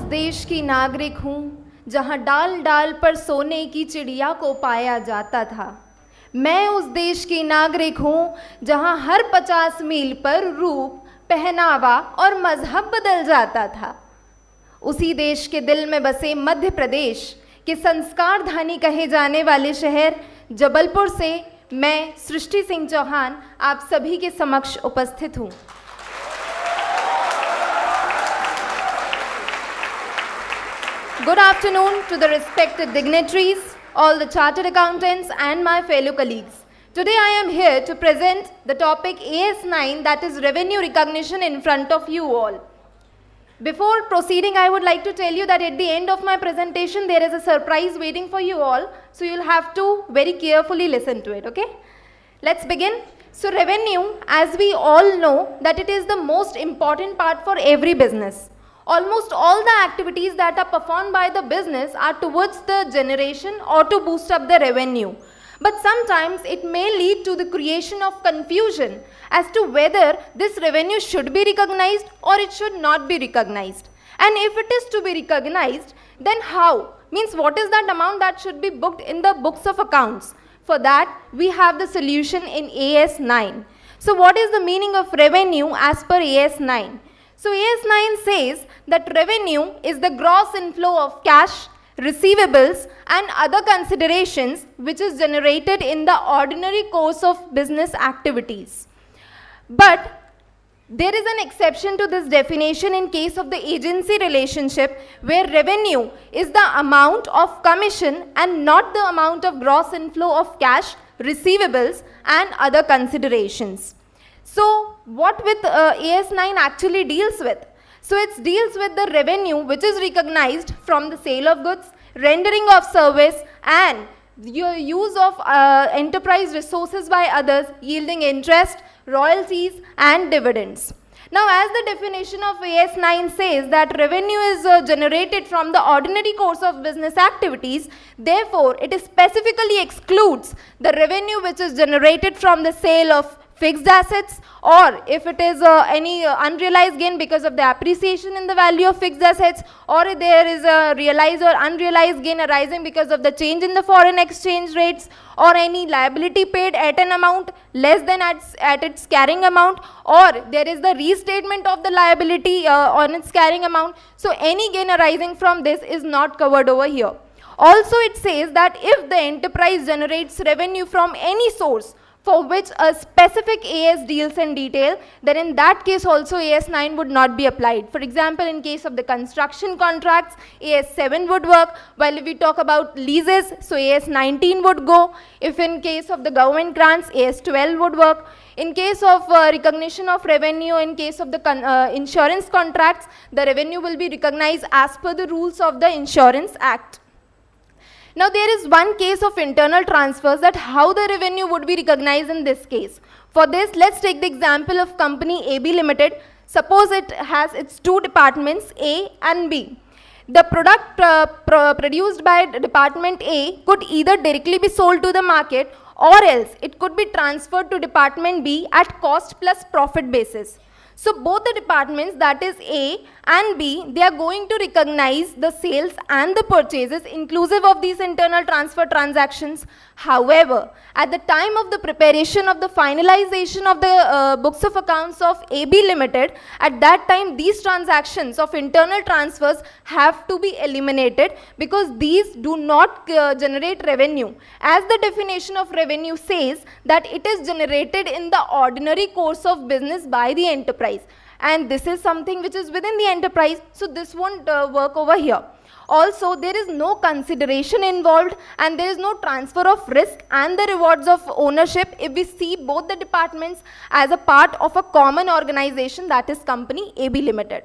देश की नागरिक हूँ जहाँ डाल डाल पर सोने की चिड़िया को पाया जाता था। मैं उस देश की नागरिक हूँ जहाँ हर 50 मील पर रूप, पहनावा और मजहब बदल जाता था। उसी देश के दिल में बसे मध्य प्रदेश के संस्कार धानी कहे जाने वाले शहर जबलपुर से मैं सृष्टि सिंह चौहान आप सभी के समक्ष उपस्थित हूँ। Good afternoon to the respected dignitaries, all the chartered accountants and my fellow colleagues. Today I am here to present the topic AS9, that is revenue recognition, in front of you all. Before proceeding, I would like to tell you that at the end of my presentation there is a surprise waiting for you all, so you'll have to very carefully listen to it, okay? Let's begin. So revenue, as we all know, that it is the most important part for every business. Almost all the activities that are performed by the business are towards the generation or to boost up the revenue. But sometimes it may lead to the creation of confusion as to whether this revenue should be recognized or it should not be recognized. And if it is to be recognized, then how? Means what is that amount that should be booked in the books of accounts? For that, we have the solution in AS9. So what is the meaning of revenue as per AS9? So AS9 says that revenue is the gross inflow of cash, receivables and other considerations which is generated in the ordinary course of business activities. But there is an exception to this definition in case of the agency relationship, where revenue is the amount of commission and not the amount of gross inflow of cash, receivables and other considerations. So what with AS9 actually deals with? So it deals with the revenue which is recognized from the sale of goods, rendering of service and your use of enterprise resources by others, yielding interest, royalties and dividends. Now, as the definition of AS9 says that revenue is generated from the ordinary course of business activities, therefore it specifically excludes the revenue which is generated from the sale of fixed assets, or if it is any unrealized gain because of the appreciation in the value of fixed assets, or there is a realized or unrealized gain arising because of the change in the foreign exchange rates, or any liability paid at an amount less than at its carrying amount, or there is the restatement of the liability on its carrying amount. So any gain arising from this is not covered over here. Also it says that if the enterprise generates revenue from any source for which a specific AS deals in detail, then in that case also AS9 would not be applied. For example, in case of the construction contracts, AS7 would work, while if we talk about leases, so AS19 would go. If in case of the government grants, AS12 would work. In case of recognition of revenue, in case of the insurance contracts, the revenue will be recognized as per the rules of the Insurance Act. Now there is one case of internal transfers, that how the revenue would be recognized in this case. For this, let's take the example of company AB Limited. Suppose it has its two departments, A and B. The product produced by department A could either directly be sold to the market, or else it could be transferred to department B at cost plus profit basis. So both the departments, that is A and B, they are going to recognize the sales and the purchases inclusive of these internal transfer transactions. However, at the time of the preparation of the finalization of the books of accounts of AB Limited, at that time these transactions of internal transfers have to be eliminated, because these do not generate revenue. As the definition of revenue says that it is generated in the ordinary course of business by the enterprise, and this is something which is within the enterprise, so this won't work over here. Also, there is no consideration involved and there is no transfer of risk and the rewards of ownership if we see both the departments as a part of a common organization, that is company AB Limited.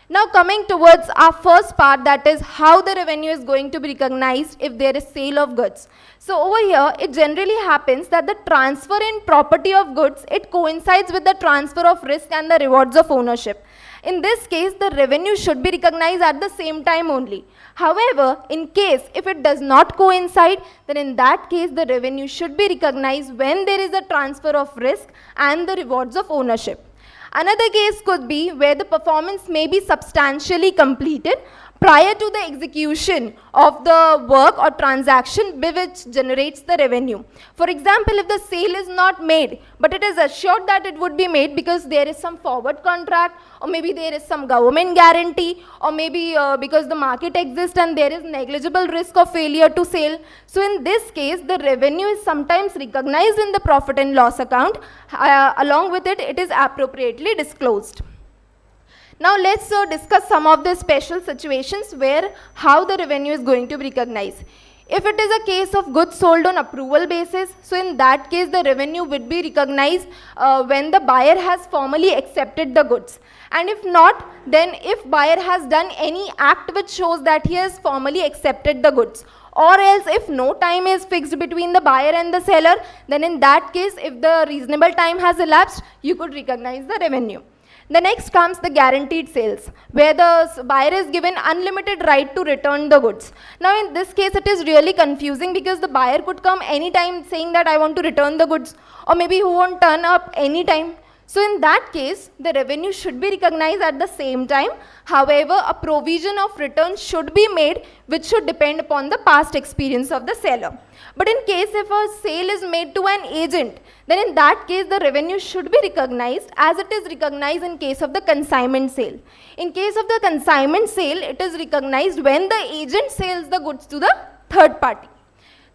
Now coming towards our first part, that is how the revenue is going to be recognized if there is sale of goods. So over here, it generally happens that the transfer in property of goods, it coincides with the transfer of risk and the rewards of ownership. In this case, the revenue should be recognized at the same time only. However, in case if it does not coincide, then in that case the revenue should be recognized when there is a transfer of risk and the rewards of ownership. Another case could be where the performance may be substantially completed, prior to the execution of the work or transaction which generates the revenue. For example, if the sale is not made, but it is assured that it would be made because there is some forward contract, or maybe there is some government guarantee, or maybe because the market exists and there is negligible risk of failure to sell. So in this case, the revenue is sometimes recognized in the profit and loss account. Along with it, it is appropriately disclosed. Now let's discuss some of the special situations where how the revenue is going to be recognized. If it is a case of goods sold on approval basis, so in that case the revenue would be recognized when the buyer has formally accepted the goods. And if not, then if buyer has done any act which shows that he has formally accepted the goods, or else if no time is fixed between the buyer and the seller, then in that case, if the reasonable time has elapsed, you could recognize the revenue. The next comes the guaranteed sales, where the buyer is given unlimited right to return the goods. Now in this case it is really confusing because the buyer could come anytime saying that I want to return the goods, or maybe who won't turn up anytime. So in that case, the revenue should be recognized at the same time. However, a provision of return should be made which should depend upon the past experience of the seller. But in case if a sale is made to an agent, then in that case the revenue should be recognized as it is recognized in case of the consignment sale. In case of the consignment sale, it is recognized when the agent sells the goods to the third party.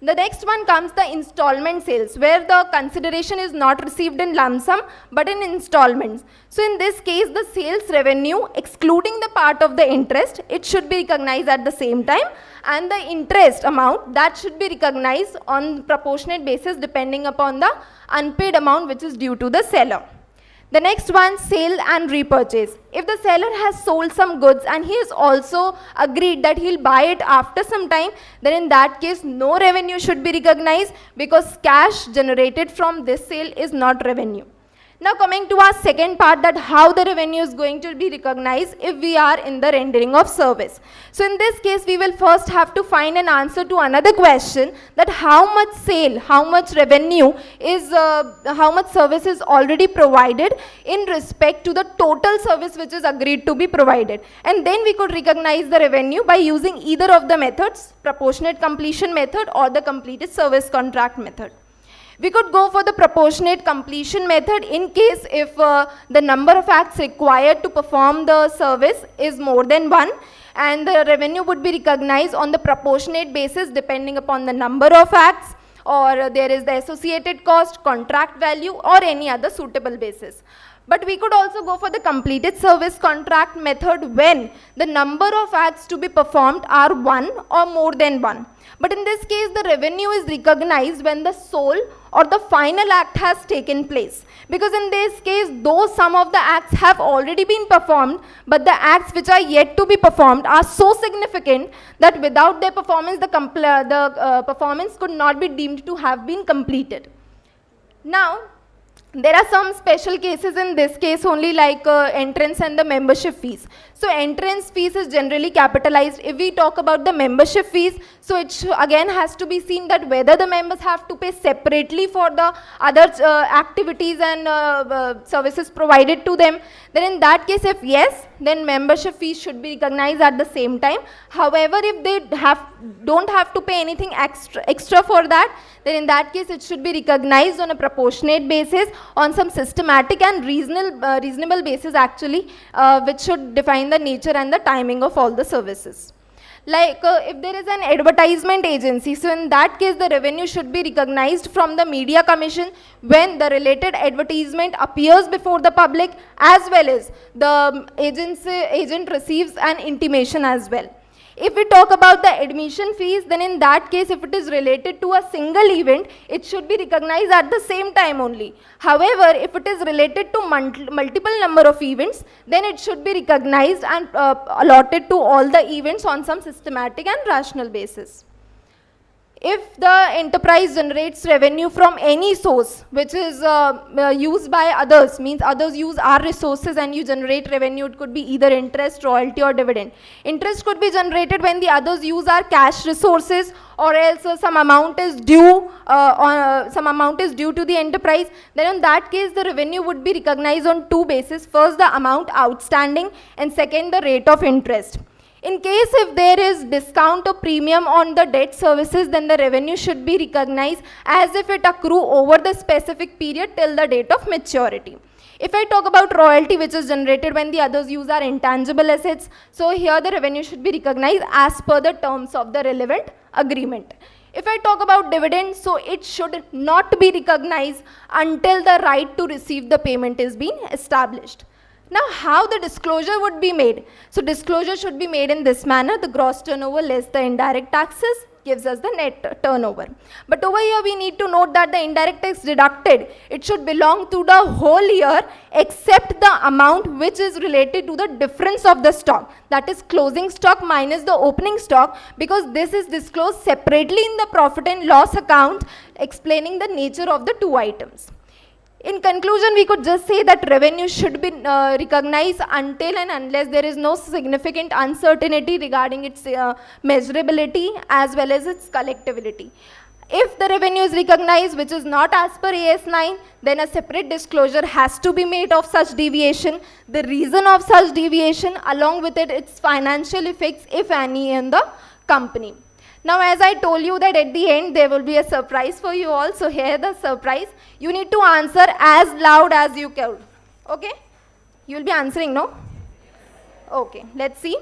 The next one comes the installment sales, where the consideration is not received in lump sum but in installments. So in this case, the sales revenue excluding the part of the interest, it should be recognized at the same time, and the interest amount that should be recognized on proportionate basis depending upon the unpaid amount which is due to the seller. The next one, sale and repurchase. If the seller has sold some goods and he has also agreed that he'll buy it after some time, then in that case no revenue should be recognized because cash generated from this sale is not revenue. Now coming to our second part, that how the revenue is going to be recognized if we are in the rendering of service. So in this case we will first have to find an answer to another question, that how much sale, how much revenue is, how much service is already provided in respect to the total service which is agreed to be provided. And then we could recognize the revenue by using either of the methods, proportionate completion method or the completed service contract method. We could go for the proportionate completion method in case if the number of acts required to perform the service is more than one, and the revenue would be recognized on the proportionate basis depending upon the number of acts, or there is the associated cost, contract value, or any other suitable basis. But we could also go for the completed service contract method when the number of acts to be performed are one or more than one. But in this case, the revenue is recognized when the sole or the final act has taken place. Because in this case, though some of the acts have already been performed, but the acts which are yet to be performed are so significant that without their performance, the performance could not be deemed to have been completed. Now, there are some special cases in this case only, like entrance and the membership fees. So entrance fees is generally capitalized. If we talk about the membership fees, so it again has to be seen that whether the members have to pay separately for the other activities and services provided to them. Then in that case, if yes, then membership fees should be recognized at the same time. However, if they don't have to pay anything extra for that, then in that case it should be recognized on a proportionate basis, on some systematic and reasonable basis actually, which should define the nature and the timing of all the services. Like if there is an advertisement agency, so in that case the revenue should be recognized from the media commission when the related advertisement appears before the public, as well as the agent receives an intimation as well. If we talk about the admission fees, then in that case, if it is related to a single event, it should be recognized at the same time only. However, if it is related to multiple number of events, then it should be recognized and allotted to all the events on some systematic and rational basis. If the enterprise generates revenue from any source which is used by others, means others use our resources and you generate revenue, it could be either interest, royalty or dividend. Interest could be generated when the others use our cash resources, or else some amount is due to the enterprise. Then in that case the revenue would be recognized on two bases. First, the amount outstanding, and second, the rate of interest. In case if there is discount or premium on the debt services, then the revenue should be recognized as if it accrue over the specific period till the date of maturity. If I talk about royalty, which is generated when the others use our intangible assets, so here the revenue should be recognized as per the terms of the relevant agreement. If I talk about dividends, so it should not be recognized until the right to receive the payment is being established. Now, how the disclosure would be made? So, disclosure should be made in this manner. The gross turnover less the indirect taxes gives us the net turnover. But over here, we need to note that the indirect tax deducted, it should belong to the whole year except the amount which is related to the difference of the stock. That is closing stock minus the opening stock, because this is disclosed separately in the profit and loss account, explaining the nature of the two items. In conclusion, we could just say that revenue should be recognized until and unless there is no significant uncertainty regarding its measurability as well as its collectability. If the revenue is recognized which is not as per AS 9, then a separate disclosure has to be made of such deviation, the reason of such deviation, along with it, its financial effects, if any, in the company. Now, as I told you that at the end there will be a surprise for you all. So here the surprise. You need to answer as loud as you can. Okay? You will be answering, no? Okay, let's see.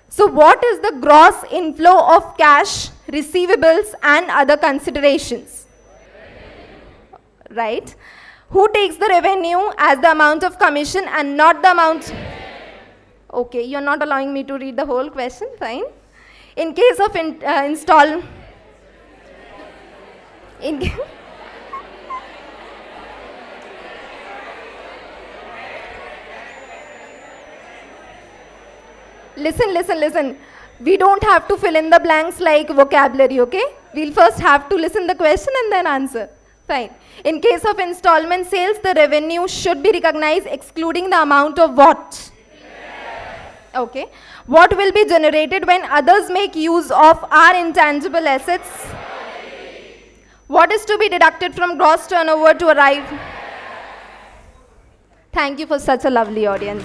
So what is the gross inflow of cash, receivables and other considerations? Right? Who takes the revenue as the amount of commission and not the amount? Okay, you're not allowing me to read the whole question. Fine. In case of listen. We don't have to fill in the blanks like vocabulary, okay? We'll first have to listen the question and then answer. Fine. In case of installment sales, the revenue should be recognized excluding the amount of what? Okay. What will be generated when others make use of our intangible assets? What is to be deducted from gross turnover to arrive? Thank you for such a lovely audience.